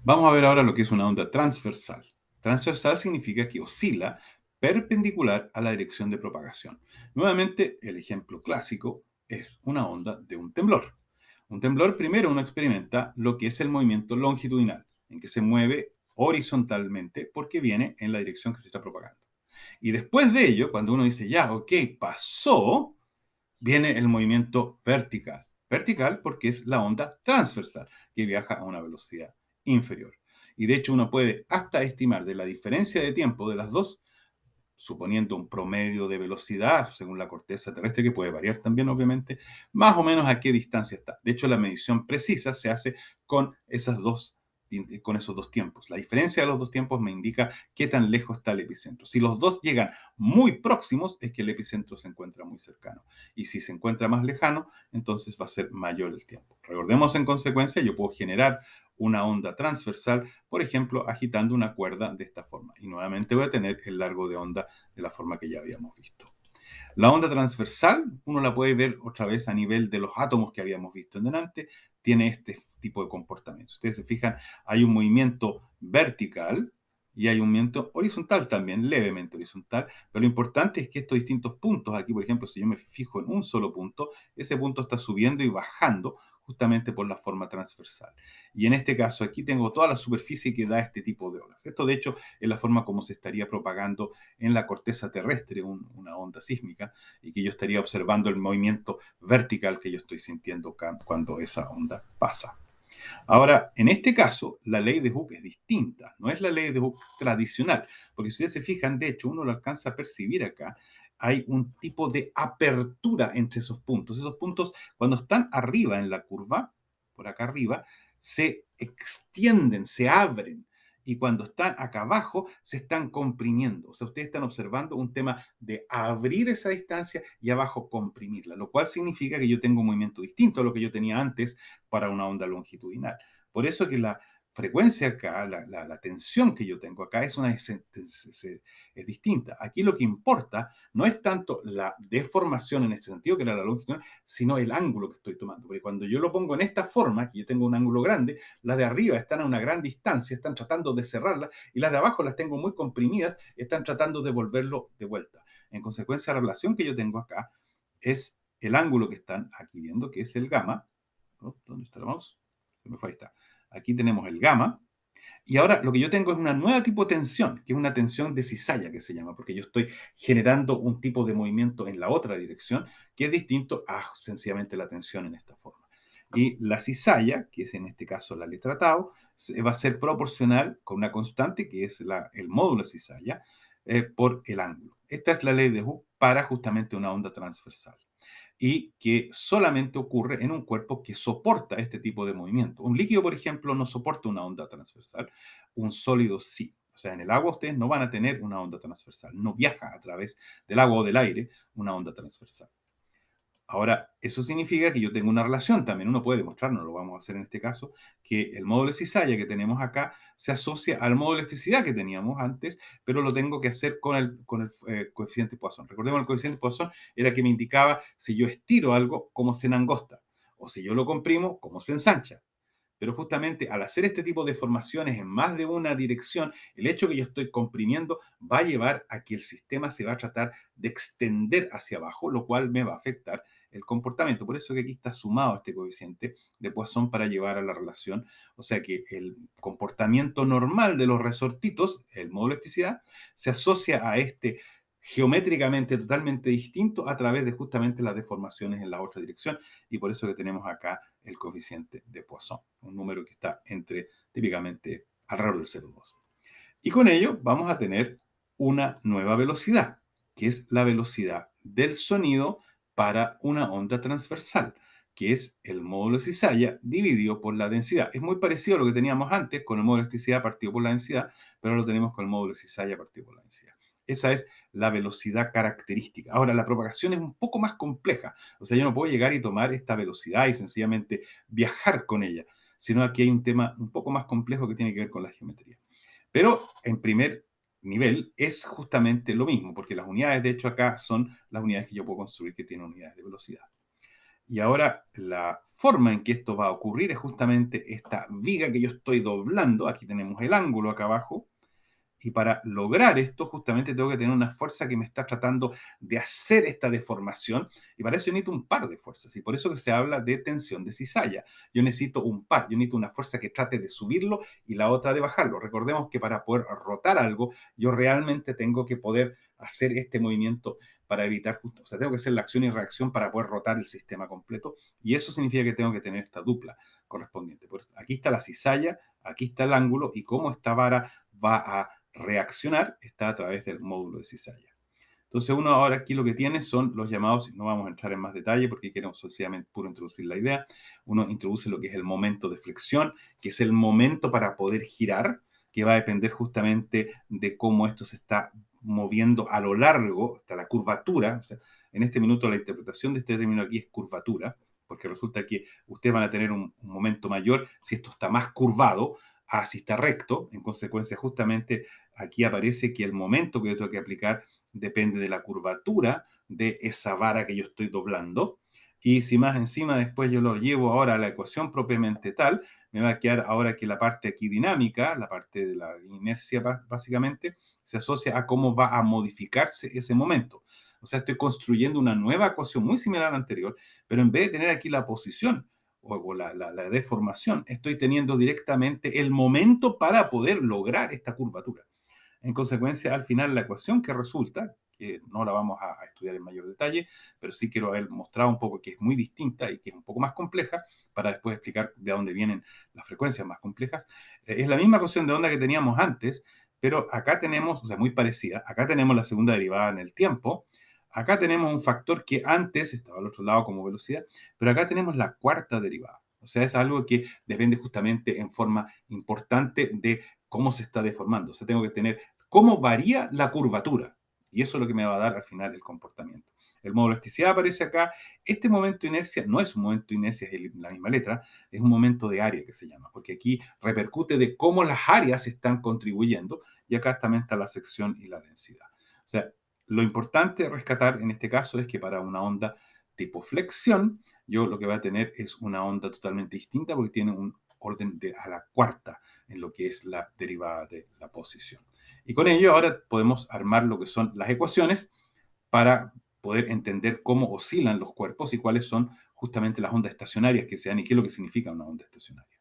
Vamos a ver ahora lo que es una onda transversal. Transversal significa que oscila perpendicular a la dirección de propagación. Nuevamente, el ejemplo clásico es una onda de un temblor. Un temblor, primero uno experimenta lo que es el movimiento longitudinal, en que se mueve horizontalmente porque viene en la dirección que se está propagando. Y después de ello, cuando uno dice, ya, ok, pasó, viene el movimiento vertical. Vertical porque es la onda transversal, que viaja a una velocidad inferior. Y de hecho uno puede hasta estimar de la diferencia de tiempo de las dos, suponiendo un promedio de velocidad según la corteza terrestre, que puede variar también obviamente, más o menos a qué distancia está. De hecho, la medición precisa se hace con con esos dos tiempos. La diferencia de los dos tiempos me indica qué tan lejos está el epicentro. Si los dos llegan muy próximos, es que el epicentro se encuentra muy cercano. Y si se encuentra más lejano, entonces va a ser mayor el tiempo. Recordemos en consecuencia, yo puedo generar una onda transversal, por ejemplo, agitando una cuerda de esta forma. Y nuevamente voy a tener el largo de onda de la forma que ya habíamos visto. La onda transversal, uno la puede ver otra vez a nivel de los átomos que habíamos visto en delante, tiene este tipo de comportamiento. Ustedes se fijan, hay un movimiento vertical y hay un movimiento horizontal también, levemente horizontal, pero lo importante es que estos distintos puntos, aquí por ejemplo, si yo me fijo en un solo punto, ese punto está subiendo y bajando justamente por la forma transversal. Y en este caso aquí tengo toda la superficie que da este tipo de olas. Esto de hecho es la forma como se estaría propagando en la corteza terrestre una onda sísmica y que yo estaría observando el movimiento vertical que yo estoy sintiendo cuando esa onda pasa. Ahora, en este caso, la ley de Hooke es distinta, no es la ley de Hooke tradicional, porque si ustedes se fijan, de hecho, uno lo alcanza a percibir acá, hay un tipo de apertura entre esos puntos. Esos puntos, cuando están arriba en la curva, por acá arriba, se extienden, se abren. Y cuando están acá abajo, se están comprimiendo. O sea, ustedes están observando un tema de abrir esa distancia y abajo comprimirla, lo cual significa que yo tengo un movimiento distinto a lo que yo tenía antes para una onda longitudinal. Por eso que la frecuencia acá, la tensión que yo tengo acá es distinta. Aquí lo que importa no es tanto la deformación en este sentido, que era la longitudinal, sino el ángulo que estoy tomando. Porque cuando yo lo pongo en esta forma, que yo tengo un ángulo grande, las de arriba están a una gran distancia, están tratando de cerrarla, y las de abajo las tengo muy comprimidas, están tratando de volverlo de vuelta. En consecuencia, la relación que yo tengo acá es el ángulo que están aquí viendo, que es el gamma. ¿No? ¿Dónde está el mouse? Se me fue, ahí está. Aquí tenemos el gamma. Y ahora lo que yo tengo es una nueva tipo de tensión, que es una tensión de cizalla que se llama, porque yo estoy generando un tipo de movimiento en la otra dirección que es distinto a sencillamente la tensión en esta forma. Y la cizalla, que es en este caso la letra tau, va a ser proporcional con una constante que es el módulo de cizalla por el ángulo. Esta es la ley de Hooke para justamente una onda transversal y que solamente ocurre en un cuerpo que soporta este tipo de movimiento. Un líquido, por ejemplo, no soporta una onda transversal, un sólido sí. O sea, en el agua ustedes no van a tener una onda transversal, no viaja a través del agua o del aire una onda transversal. Ahora, eso significa que yo tengo una relación, también uno puede demostrar, no lo vamos a hacer en este caso, que el módulo de cizalla que tenemos acá se asocia al módulo de elasticidad que teníamos antes, pero lo tengo que hacer con el coeficiente Poisson. Recordemos, el coeficiente Poisson era que me indicaba si yo estiro algo, cómo se enangosta, o si yo lo comprimo, cómo se ensancha. Pero justamente al hacer este tipo de formaciones en más de una dirección, el hecho que yo estoy comprimiendo va a llevar a que el sistema se va a tratar de extender hacia abajo, lo cual me va a afectar el comportamiento. Por eso que aquí está sumado este coeficiente de Poisson para llevar a la relación. O sea que el comportamiento normal de los resortitos, el módulo de elasticidad, se asocia a este geométricamente totalmente distinto a través de justamente las deformaciones en la otra dirección. Y por eso que tenemos acá el coeficiente de Poisson, un número que está entre típicamente alrededor del 0,2. Y con ello vamos a tener una nueva velocidad, que es la velocidad del sonido para una onda transversal, que es el módulo de cizalla dividido por la densidad. Es muy parecido a lo que teníamos antes con el módulo de elasticidad partido por la densidad, pero lo tenemos con el módulo de cizalla partido por la densidad. Esa es la velocidad característica. Ahora, la propagación es un poco más compleja. O sea, yo no puedo llegar y tomar esta velocidad y sencillamente viajar con ella, sino aquí hay un tema un poco más complejo que tiene que ver con la geometría. Pero en primer nivel es justamente lo mismo, porque las unidades, de hecho, acá son las unidades que yo puedo construir que tienen unidades de velocidad. Y ahora la forma en que esto va a ocurrir es justamente esta viga que yo estoy doblando. Aquí tenemos el ángulo acá abajo. Y para lograr esto, justamente tengo que tener una fuerza que me está tratando de hacer esta deformación. Y para eso yo necesito un par de fuerzas. Y por eso que se habla de tensión de cizalla. Yo necesito un par. Yo necesito una fuerza que trate de subirlo y la otra de bajarlo. Recordemos que para poder rotar algo, yo realmente tengo que poder hacer este movimiento para evitar justo. O sea, tengo que hacer la acción y reacción para poder rotar el sistema completo. Y eso significa que tengo que tener esta dupla correspondiente. Pues aquí está la cizalla, aquí está el ángulo y cómo esta vara va a reaccionar está a través del módulo de cizalla. Entonces uno ahora aquí lo que tiene son los llamados, no vamos a entrar en más detalle porque queremos sencillamente puro introducir la idea, uno introduce lo que es el momento de flexión, que es el momento para poder girar, que va a depender justamente de cómo esto se está moviendo a lo largo, hasta la curvatura. O sea, en este minuto la interpretación de este término aquí es curvatura, porque resulta que ustedes van a tener un momento mayor si esto está más curvado a si está recto. En consecuencia, justamente aquí aparece que el momento que yo tengo que aplicar depende de la curvatura de esa vara que yo estoy doblando. Y si más encima después yo lo llevo ahora a la ecuación propiamente tal, me va a quedar ahora que la parte aquí dinámica, la parte de la inercia básicamente, se asocia a cómo va a modificarse ese momento. O sea, estoy construyendo una nueva ecuación muy similar a la anterior, pero en vez de tener aquí la posición o la deformación, estoy teniendo directamente el momento para poder lograr esta curvatura. En consecuencia, al final, la ecuación que resulta, que no la vamos a estudiar en mayor detalle, pero sí quiero haber mostrado un poco que es muy distinta y que es un poco más compleja, para después explicar de dónde vienen las frecuencias más complejas. Es la misma ecuación de onda que teníamos antes, pero acá tenemos, o sea, muy parecida, acá tenemos la segunda derivada en el tiempo, acá tenemos un factor que antes estaba al otro lado como velocidad, pero acá tenemos la cuarta derivada. O sea, es algo que depende justamente en forma importante de cómo se está deformando. O sea, tengo que tener cómo varía la curvatura. Y eso es lo que me va a dar al final el comportamiento. El módulo de elasticidad aparece acá. Este momento de inercia no es un momento de inercia, es la misma letra, es un momento de área que se llama, porque aquí repercute de cómo las áreas están contribuyendo y acá también está la sección y la densidad. O sea, lo importante rescatar en este caso es que para una onda tipo flexión, yo lo que voy a tener es una onda totalmente distinta porque tiene un orden de a la cuarta en lo que es la derivada de la posición. Y con ello ahora podemos armar lo que son las ecuaciones para poder entender cómo oscilan los cuerpos y cuáles son justamente las ondas estacionarias que se dan y qué es lo que significa una onda estacionaria.